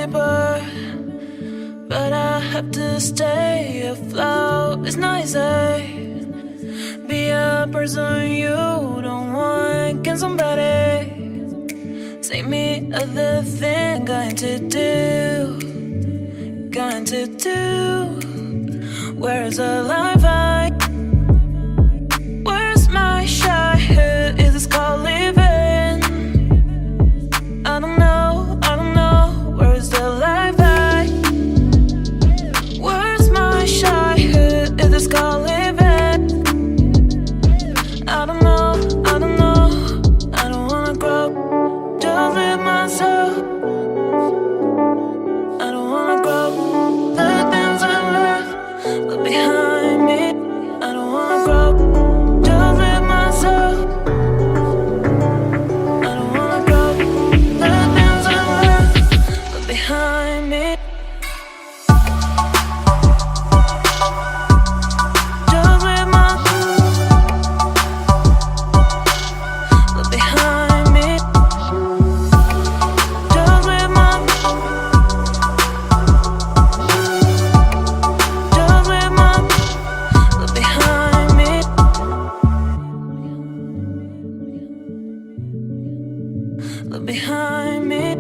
paper, but I have to stay afloat. It's not easy. Be a person you don't want. Can somebody take me other thing? Going to do. Where's the life I? Where's my childhood? Is this called living? I don't know. Where's the life I? Where's my childhood? Is this called living? I don't know. I don't wanna grow. Just live myself. I don't wanna grow. The things I left behind me. I don't wanna grow. Just live myself. I don't wanna grow. The things I left behind me. Just live myself behind me. Just live myself. Just live myself behind me. Look behind me.